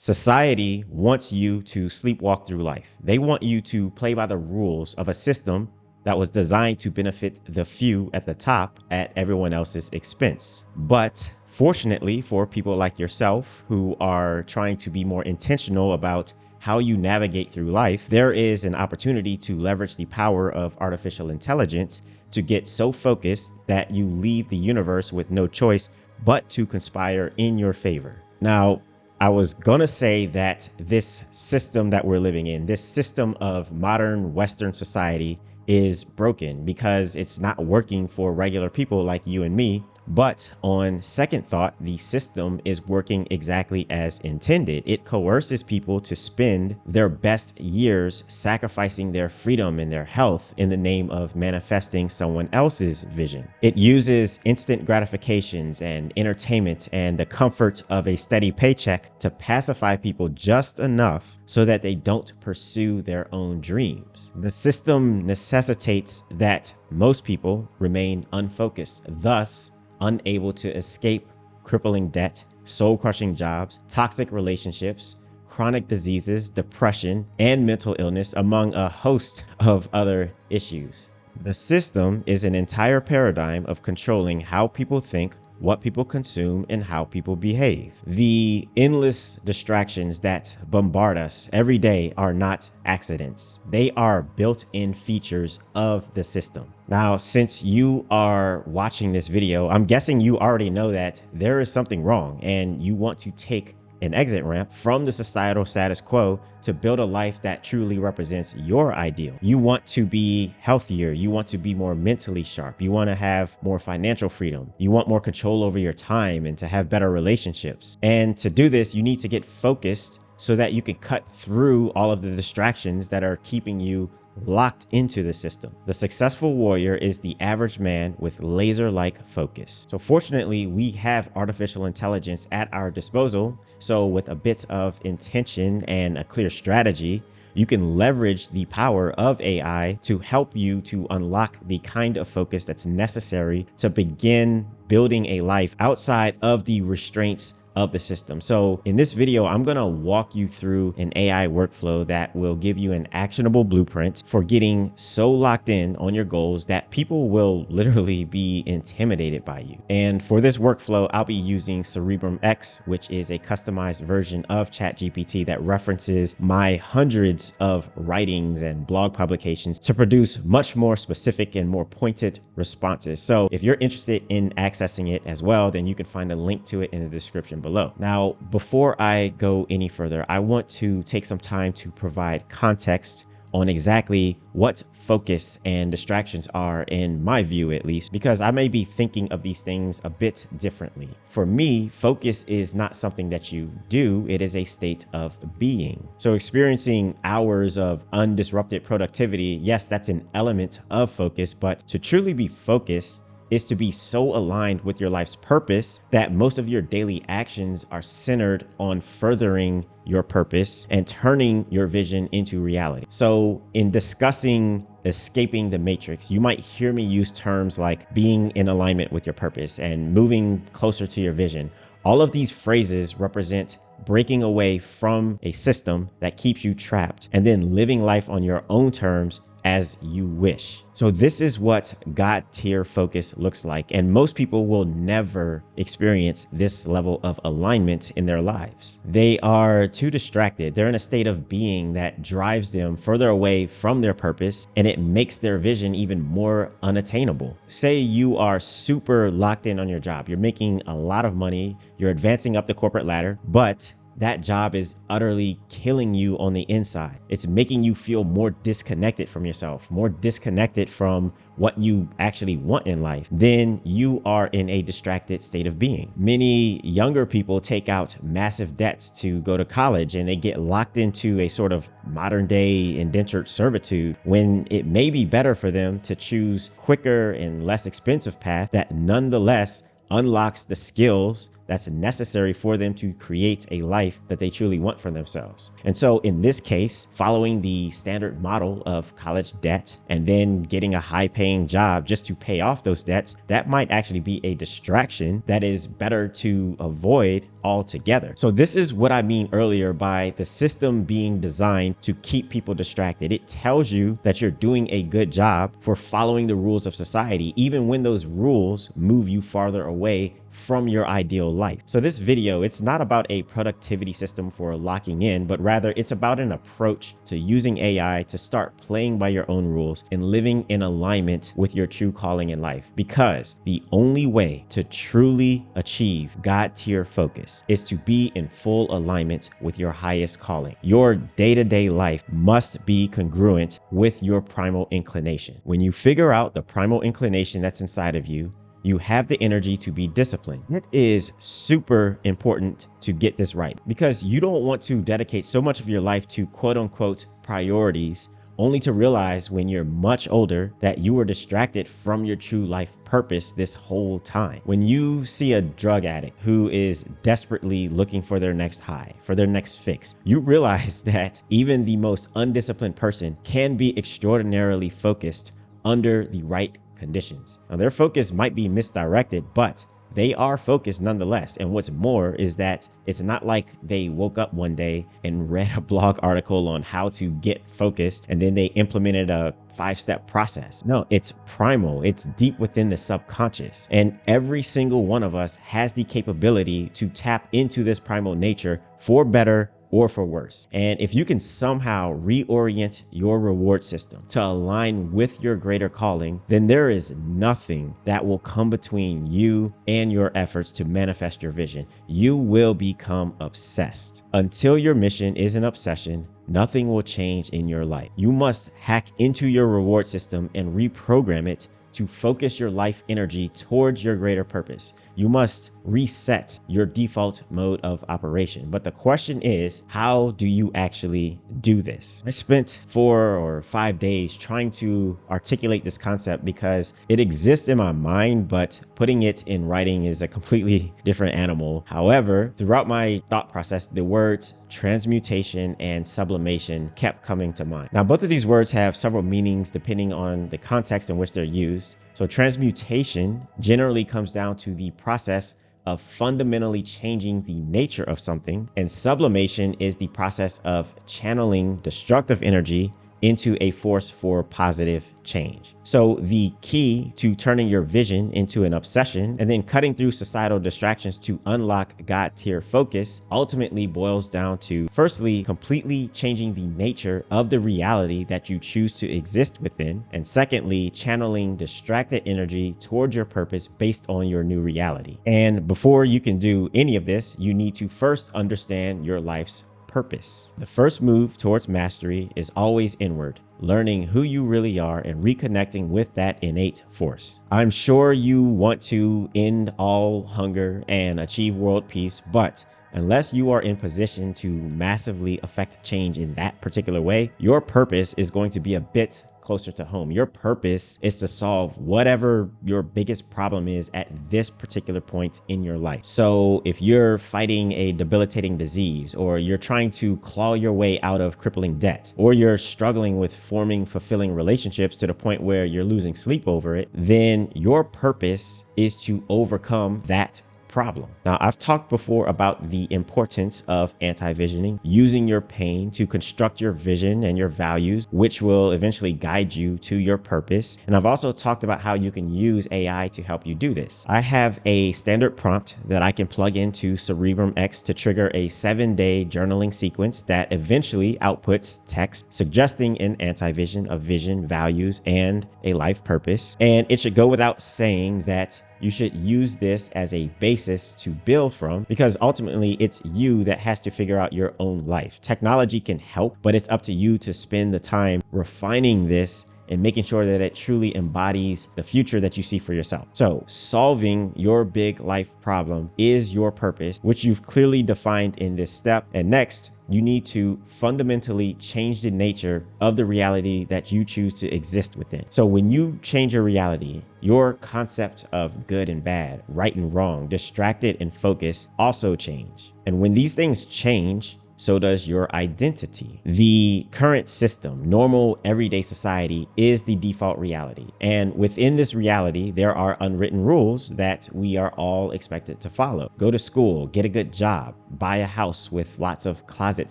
Society wants you to sleepwalk through life. They want you to play by the rules of a system that was designed to benefit the few at the top at everyone else's expense. But fortunately for people like yourself who are trying to be more intentional about how you navigate through life, there is an opportunity to leverage the power of artificial intelligence to get so focused that you leave the universe with no choice but to conspire in your favor. Now, I was gonna say that this system that we're living in, this system of modern Western society, is broken because it's not working for regular people like you and me. But on second thought, the system is working exactly as intended. It coerces people to spend their best years sacrificing their freedom and their health in the name of manifesting someone else's vision. It uses instant gratifications and entertainment and the comfort of a steady paycheck to pacify people just enough so that they don't pursue their own dreams. The system necessitates that most people remain unfocused, thus unable to escape crippling debt, soul-crushing jobs, toxic relationships, chronic diseases, depression, and mental illness, among a host of other issues. The system is an entire paradigm of controlling how people think, what people consume, and how people behave. The endless distractions that bombard us every day are not accidents. They are built-in features of the system. Now, since you are watching this video, I'm guessing you already know that there is something wrong and you want to take an exit ramp from the societal status quo to build a life that truly represents your ideal. You want to be healthier. You want to be more mentally sharp. You want to have more financial freedom. You want more control over your time and to have better relationships. And to do this, you need to get focused so that you can cut through all of the distractions that are keeping you locked into the system. The successful warrior is the average man with laser-like focus. So fortunately, we have artificial intelligence at our disposal. So with a bit of intention and a clear strategy, you can leverage the power of AI to help you to unlock the kind of focus that's necessary to begin building a life outside of the restraints of the system. So in this video, I'm going to walk you through an AI workflow that will give you an actionable blueprint for getting so locked in on your goals that people will literally be intimidated by you. And for this workflow, I'll be using Cerebrum X, which is a customized version of ChatGPT that references my hundreds of writings and blog publications to produce much more specific and more pointed responses. So if you're interested in accessing it as well, then you can find a link to it in the description below. Now, before I go any further, I want to take some time to provide context on exactly what focus and distractions are, in my view at least, because I may be thinking of these things a bit differently. For me, focus is not something that you do, it is a state of being. So experiencing hours of undisrupted productivity, yes, that's an element of focus, but to truly be focused is to be so aligned with your life's purpose that most of your daily actions are centered on furthering your purpose and turning your vision into reality. So in discussing escaping the matrix, you might hear me use terms like being in alignment with your purpose and moving closer to your vision. All of these phrases represent breaking away from a system that keeps you trapped and then living life on your own terms as you wish. So this is what God tier focus looks like. And most people will never experience this level of alignment in their lives. They are too distracted. They're in a state of being that drives them further away from their purpose, and it makes their vision even more unattainable. Say you are super locked in on your job. You're making a lot of money. You're advancing up the corporate ladder, but that job is utterly killing you on the inside. It's making you feel more disconnected from yourself, more disconnected from what you actually want in life. Then you are in a distracted state of being. Many younger people take out massive debts to go to college and they get locked into a sort of modern day indentured servitude when it may be better for them to choose quicker and less expensive path that nonetheless unlocks the skills that's necessary for them to create a life that they truly want for themselves. And so in this case, following the standard model of college debt and then getting a high-paying job just to pay off those debts, that might actually be a distraction that is better to avoid altogether. So this is what I mean earlier by the system being designed to keep people distracted. It tells you that you're doing a good job for following the rules of society, even when those rules move you farther away from your ideal life. So this video, it's not about a productivity system for locking in, but rather it's about an approach to using AI to start playing by your own rules and living in alignment with your true calling in life. Because the only way to truly achieve God-tier focus is to be in full alignment with your highest calling. Your day-to-day life must be congruent with your primal inclination. When you figure out the primal inclination that's inside of you, you have the energy to be disciplined. It is super important to get this right because you don't want to dedicate so much of your life to quote unquote priorities only to realize when you're much older that you were distracted from your true life purpose this whole time. When you see a drug addict who is desperately looking for their next high, for their next fix, you realize that even the most undisciplined person can be extraordinarily focused under the right conditions. Now, their focus might be misdirected, but they are focused nonetheless. And what's more is that it's not like they woke up one day and read a blog article on how to get focused and then they implemented a 5-step process. No, it's primal. It's deep within the subconscious. And every single one of us has the capability to tap into this primal nature for better or for worse. And if you can somehow reorient your reward system to align with your greater calling, then there is nothing that will come between you and your efforts to manifest your vision. You will become obsessed. Until your mission is an obsession, nothing will change in your life. You must hack into your reward system and reprogram it to focus your life energy towards your greater purpose. You must reset your default mode of operation. But the question is, how do you actually do this? I spent 4 or 5 days trying to articulate this concept because it exists in my mind, but putting it in writing is a completely different animal. However, throughout my thought process, the words transmutation and sublimation kept coming to mind. Now, both of these words have several meanings depending on the context in which they're used. So transmutation generally comes down to the process of fundamentally changing the nature of something, and sublimation is the process of channeling destructive energy into a force for positive change. So the key to turning your vision into an obsession and then cutting through societal distractions to unlock God-tier focus ultimately boils down to, firstly, completely changing the nature of the reality that you choose to exist within, and secondly, channeling distracted energy towards your purpose based on your new reality. And before you can do any of this, you need to first understand your life's purpose. The first move towards mastery is always inward, learning who you really are and reconnecting with that innate force. I'm sure you want to end all hunger and achieve world peace, but unless you are in position to massively affect change in that particular way, your purpose is going to be a bit closer to home. Your purpose is to solve whatever your biggest problem is at this particular point in your life. So if you're fighting a debilitating disease, or you're trying to claw your way out of crippling debt, or you're struggling with forming fulfilling relationships to the point where you're losing sleep over it, then your purpose is to overcome that problem. Now, I've talked before about the importance of anti-visioning, using your pain to construct your vision and your values, which will eventually guide you to your purpose. And I've also talked about how you can use AI to help you do this. I have a standard prompt that I can plug into Cerebrum X to trigger a 7-day journaling sequence that eventually outputs text suggesting an anti-vision of vision, values, and a life purpose. And it should go without saying that you should use this as a basis to build from, because ultimately it's you that has to figure out your own life. Technology can help, but it's up to you to spend the time refining this and making sure that it truly embodies the future that you see for yourself. So solving your big life problem is your purpose, which you've clearly defined in this step. And next, you need to fundamentally change the nature of the reality that you choose to exist within. So when you change your reality, your concept of good and bad, right and wrong, distracted and focused also change. And when these things change, so does your identity. The current system, normal everyday society, is the default reality. And within this reality, there are unwritten rules that we are all expected to follow. Go to school, get a good job, buy a house with lots of closet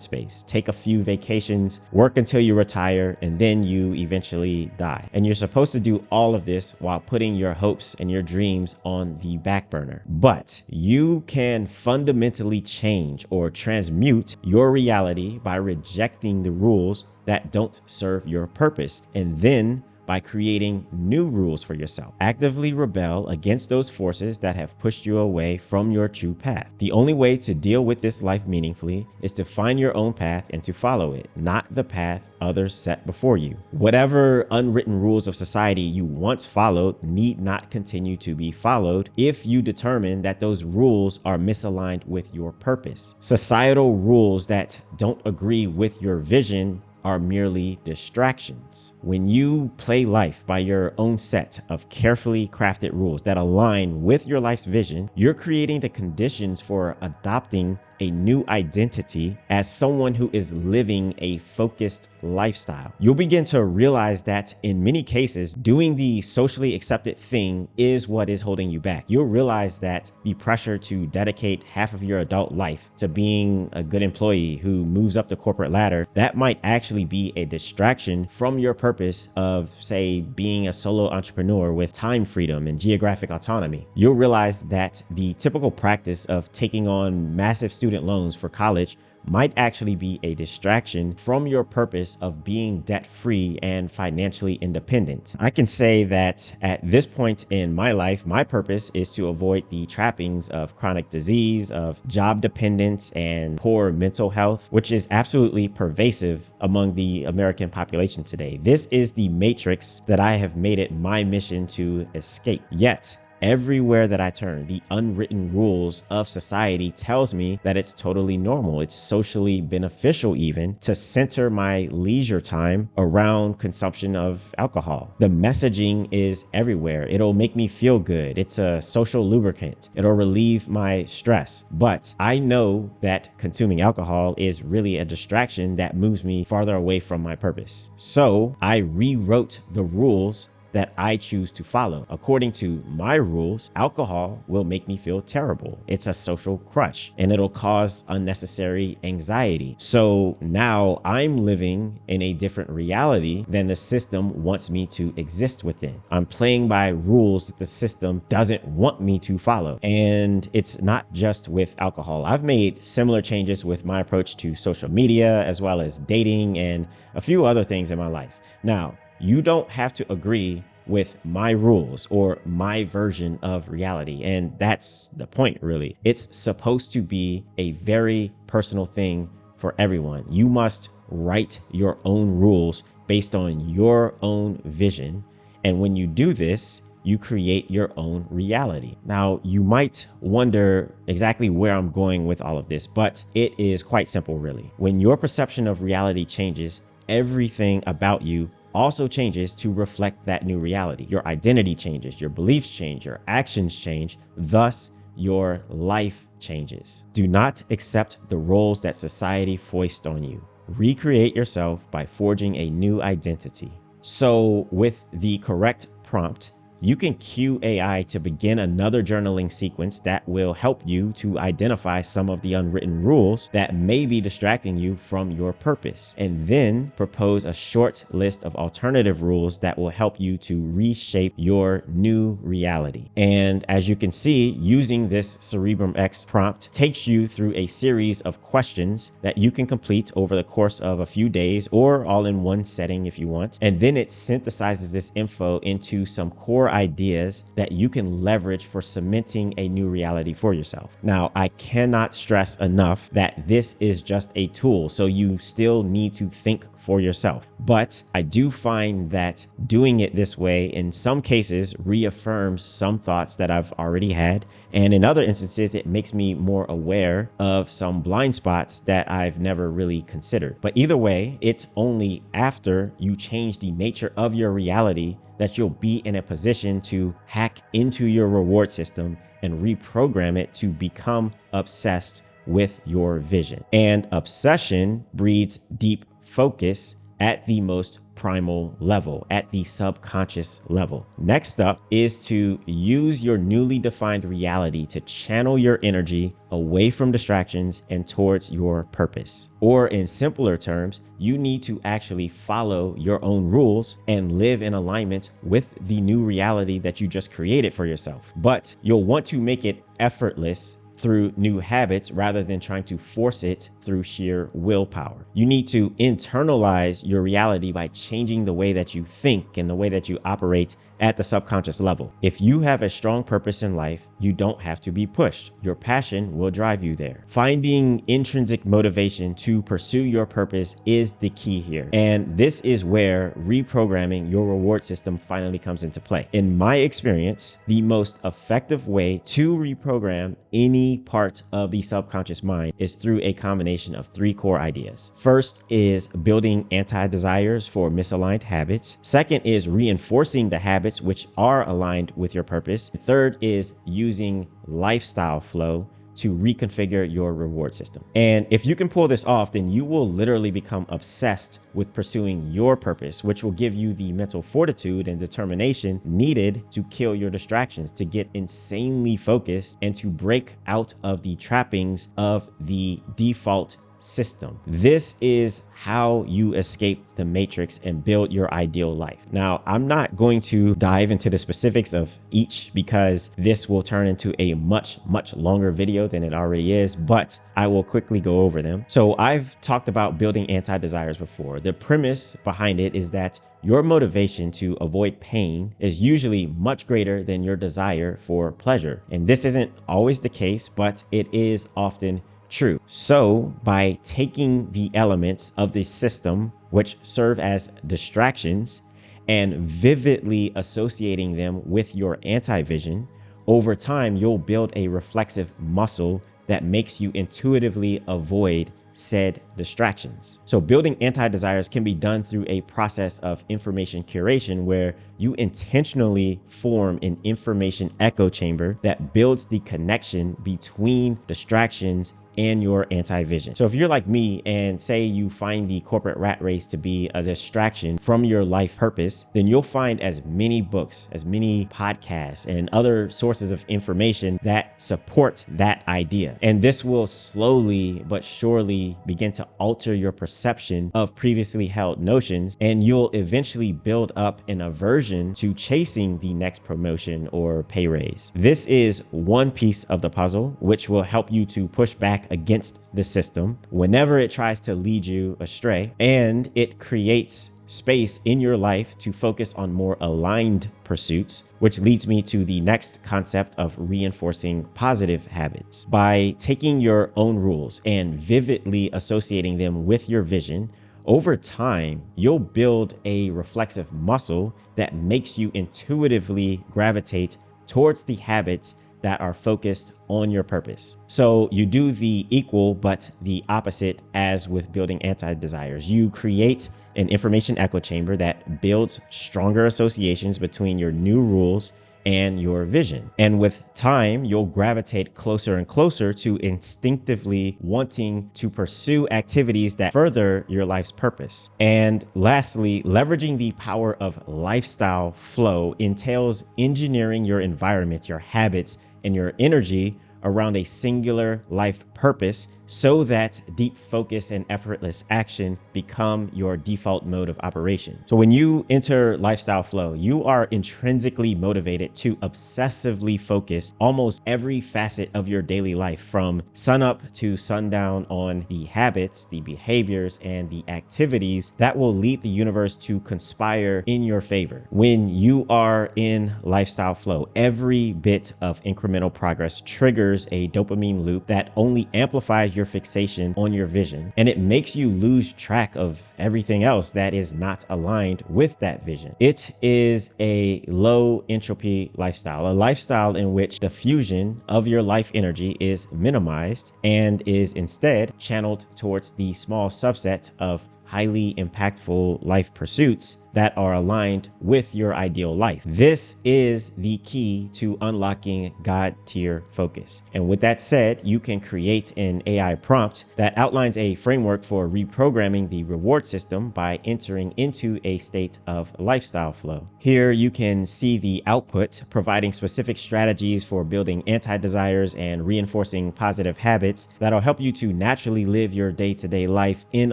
space, take a few vacations, work until you retire, and then you eventually die. And you're supposed to do all of this while putting your hopes and your dreams on the back burner. But you can fundamentally change or transmute your reality by rejecting the rules that don't serve your purpose, and then by creating new rules for yourself. Actively rebel against those forces that have pushed you away from your true path. The only way to deal with this life meaningfully is to find your own path and to follow it, not the path others set before you. Whatever unwritten rules of society you once followed need not continue to be followed if you determine that those rules are misaligned with your purpose. Societal rules that don't agree with your vision are merely distractions. When you play life by your own set of carefully crafted rules that align with your life's vision, you're creating the conditions for adopting a new identity as someone who is living a focused lifestyle. You'll begin to realize that in many cases, doing the socially accepted thing is what is holding you back. You'll realize that the pressure to dedicate half of your adult life to being a good employee who moves up the corporate ladder, that might actually be a distraction from your purpose of, say, being a solo entrepreneur with time freedom and geographic autonomy. You'll realize that the typical practice of taking on massive student loans for college might actually be a distraction from your purpose of being debt-free and financially independent. I can say that at this point in my life, my purpose is to avoid the trappings of chronic disease, of job dependence, and poor mental health, which is absolutely pervasive among the American population today. This is the matrix that I have made it my mission to escape. Yet, everywhere that I turn, the unwritten rules of society tells me that it's totally normal. It's socially beneficial even to center my leisure time around consumption of alcohol. The messaging is everywhere. It'll make me feel good. It's a social lubricant. It'll relieve my stress. But I know that consuming alcohol is really a distraction that moves me farther away from my purpose. So I rewrote the rules that I choose to follow. According to my rules, alcohol will make me feel terrible. It's a social crush and it'll cause unnecessary anxiety. So now I'm living in a different reality than the system wants me to exist within. I'm playing by rules that the system doesn't want me to follow. And it's not just with alcohol. I've made similar changes with my approach to social media, as well as dating and a few other things in my life. Now, you don't have to agree with my rules or my version of reality. And that's the point, really. It's supposed to be a very personal thing for everyone. You must write your own rules based on your own vision. And when you do this, you create your own reality. Now, you might wonder exactly where I'm going with all of this, but it is quite simple, really. When your perception of reality changes, everything about you also changes to reflect that new reality. Your identity changes, your beliefs change, your actions change, thus your life changes. Do not accept the roles that society foists on you. Recreate yourself by forging a new identity. So with the correct prompt, you can cue AI to begin another journaling sequence that will help you to identify some of the unwritten rules that may be distracting you from your purpose, and then propose a short list of alternative rules that will help you to reshape your new reality. And as you can see, using this Cerebrum X prompt takes you through a series of questions that you can complete over the course of a few days or all in one setting if you want. And then it synthesizes this info into some core ideas that you can leverage for cementing a new reality for yourself. Now, I cannot stress enough that this is just a tool, so you still need to think for yourself. But I do find that doing it this way in some cases reaffirms some thoughts that I've already had, and in other instances it makes me more aware of some blind spots that I've never really considered. But either way, it's only after you change the nature of your reality that you'll be in a position to hack into your reward system and reprogram it to become obsessed with your vision. And obsession breeds deep focus at the most primal level, at the subconscious level. Next up is to use your newly defined reality to channel your energy away from distractions and towards your purpose. Or in simpler terms, you need to actually follow your own rules and live in alignment with the new reality that you just created for yourself. But you'll want to make it effortless through new habits rather than trying to force it through sheer willpower. You need to internalize your reality by changing the way that you think and the way that you operate at the subconscious level. If you have a strong purpose in life, you don't have to be pushed. Your passion will drive you there. Finding intrinsic motivation to pursue your purpose is the key here. And this is where reprogramming your reward system finally comes into play. In my experience, the most effective way to reprogram any part of the subconscious mind is through a combination of three core ideas. First is building anti-desires for misaligned habits. Second is reinforcing the habits which are aligned with your purpose. Third is using lifestyle flow to reconfigure your reward system. And if you can pull this off, then you will literally become obsessed with pursuing your purpose, which will give you the mental fortitude and determination needed to kill your distractions, to get insanely focused, and to break out of the trappings of the default system. This is how you escape the matrix and build your ideal life. Now, I'm not going to dive into the specifics of each because this will turn into a much longer video than it already is, but I will quickly go over them. So I've talked about building anti-desires before. The premise behind it is that your motivation to avoid pain is usually much greater than your desire for pleasure. And this isn't always the case, but it is often true. So by taking the elements of the system which serve as distractions and vividly associating them with your anti-vision, over time you'll build a reflexive muscle that makes you intuitively avoid said distractions. So building anti-desires can be done through a process of information curation where you intentionally form an information echo chamber that builds the connection between distractions and your anti-vision. So if you're like me and say you find the corporate rat race to be a distraction from your life purpose, then you'll find as many books, as many podcasts and other sources of information that support that idea. And this will slowly but surely begin to alter your perception of previously held notions, and you'll eventually build up an aversion to chasing the next promotion or pay raise. This is one piece of the puzzle which will help you to push back against the system whenever it tries to lead you astray, and it creates space in your life to focus on more aligned pursuits, which leads me to the next concept of reinforcing positive habits. By taking your own rules and vividly associating them with your vision, over time, you'll build a reflexive muscle that makes you intuitively gravitate towards the habits that are focused on your purpose. So you do the equal but the opposite as with building anti-desires. You create an information echo chamber that builds stronger associations between your new rules and your vision. And with time, you'll gravitate closer and closer to instinctively wanting to pursue activities that further your life's purpose. And lastly, leveraging the power of lifestyle flow entails engineering your environment, your habits, and your energy around a singular life purpose so that deep focus and effortless action become your default mode of operation. So when you enter lifestyle flow, you are intrinsically motivated to obsessively focus almost every facet of your daily life from sunup to sundown on the habits, the behaviors, and the activities that will lead the universe to conspire in your favor. When you are in lifestyle flow, every bit of incremental progress triggers a dopamine loop that only amplifies your fixation on your vision, and it makes you lose track of everything else that is not aligned with that vision. It is a low entropy lifestyle, a lifestyle in which the fusion of your life energy is minimized and is instead channeled towards the small subset of highly impactful life pursuits that are aligned with your ideal life. This is the key to unlocking God tier focus. And with that said, you can create an AI prompt that outlines a framework for reprogramming the reward system by entering into a state of lifestyle flow. Here you can see the output, providing specific strategies for building anti-desires and reinforcing positive habits that'll help you to naturally live your day-to-day life in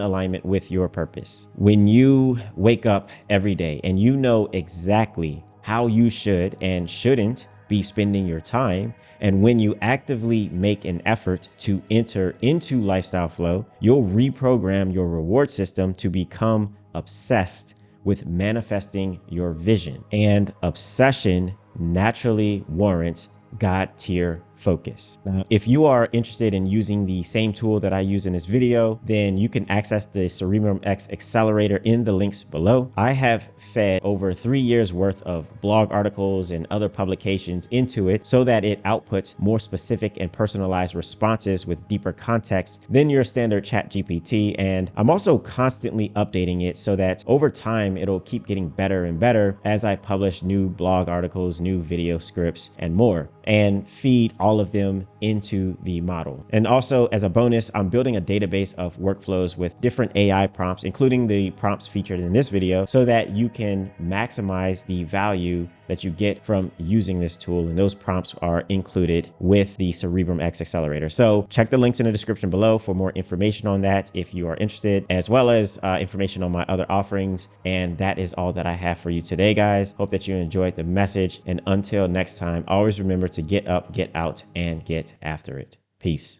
alignment with your purpose. When you wake up every day and you know exactly how you should and shouldn't be spending your time, and when you actively make an effort to enter into lifestyle flow, you'll reprogram your reward system to become obsessed with manifesting your vision. And obsession naturally warrants God tier focus. Now, if you are interested in using the same tool that I use in this video, then you can access the Cerebrum X accelerator in the links below. I have fed over 3 years worth of blog articles and other publications into it so that it outputs more specific and personalized responses with deeper context than your standard chat GPT. And I'm also constantly updating it so that over time, it'll keep getting better and better as I publish new blog articles, new video scripts, and more, and feed all of them into the model. And also, as a bonus, I'm building a database of workflows with different AI prompts, including the prompts featured in this video, so that you can maximize the value that you get from using this tool. And those prompts are included with the Cerebrum X accelerator. So check the links in the description below for more information on that if you are interested, as well as information on my other offerings. And that is all that I have for you today, guys. Hope that you enjoyed the message. And until next time, always remember to get up, get out, and get after it. Peace.